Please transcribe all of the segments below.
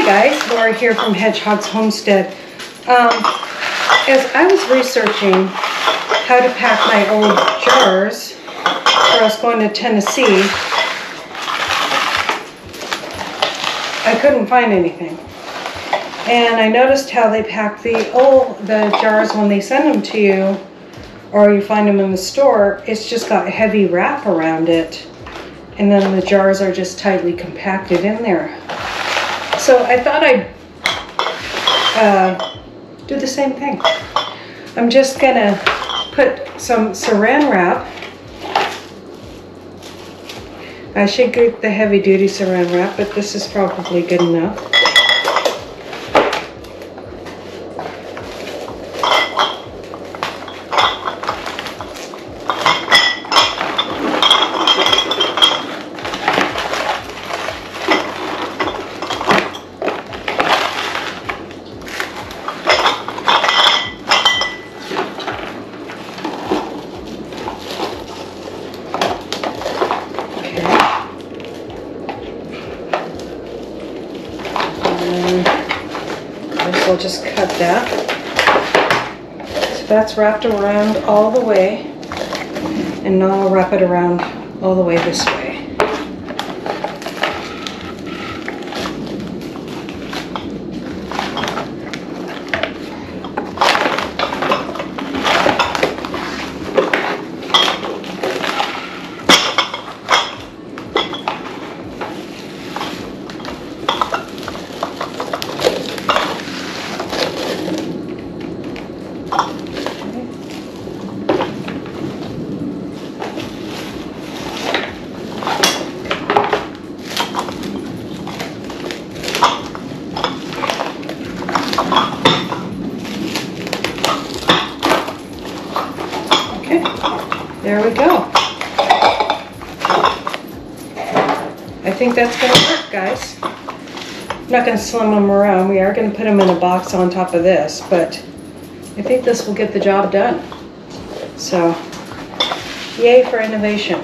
guys, Laura here from Hedgehog's Homestead. As I was researching how to pack my old jars for us going to Tennessee, I couldn't find anything. And I noticed how they pack the jars when they send them to you, or you find them in the store. It's just got a heavy wrap around it, and then the jars are just tightly compacted in there. So I thought I'd do the same thing. I'm just gonna put some saran wrap. I should get the heavy duty saran wrap, but this is probably good enough. We'll just cut that. So that's wrapped around all the way, and now I'll wrap it around all the way this way. There we go. I think that's going to work, guys. I'm not going to slim them around. We are going to put them in a box on top of this, but I think this will get the job done. So, yay for innovation.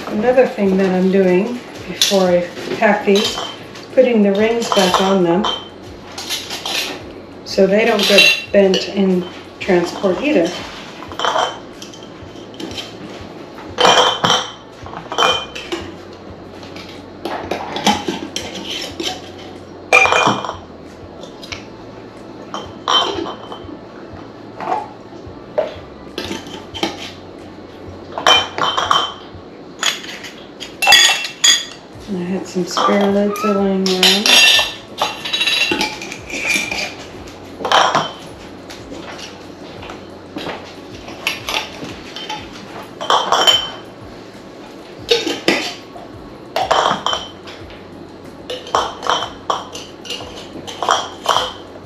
Another thing that I'm doing before I pack these, putting the rings back on them, so they don't get bent in transport either. And I had some spare lids lying around.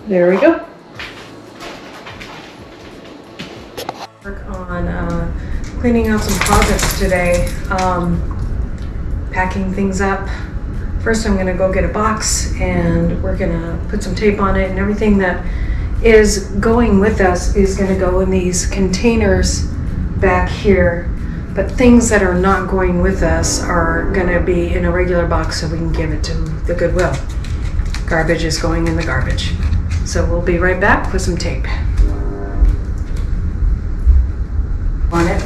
There we go. Work on cleaning out some closets today, packing things up. First I'm going to go get a box, and we're going to put some tape on it, and everything that is going with us is going to go in these containers back here. But things that are not going with us are going to be in a regular box so we can give it to the Goodwill. Garbage is going in the garbage. So we'll be right back with some tape on it.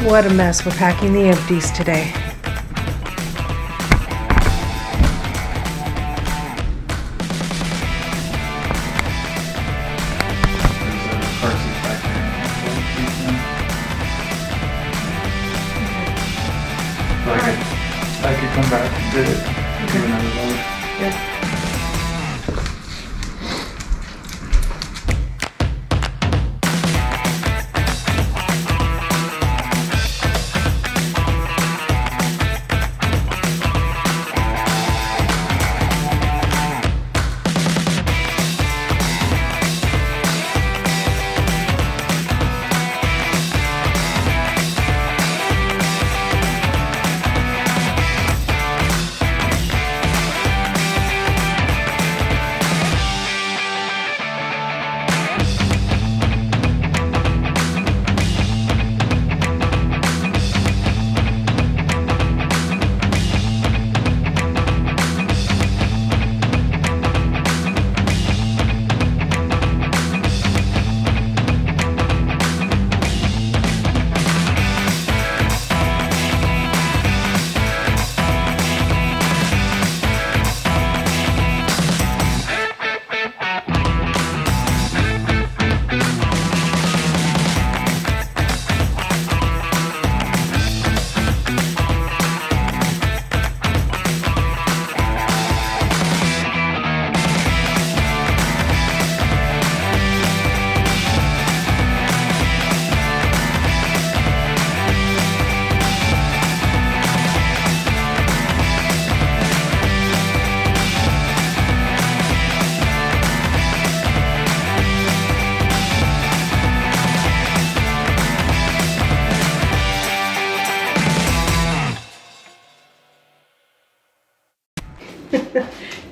What a mess we're packing the empties today. I could come back and do it. Do another load. Yep.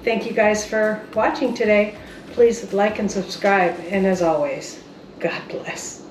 Thank you guys for watching today. Please like and subscribe, and as always, God bless.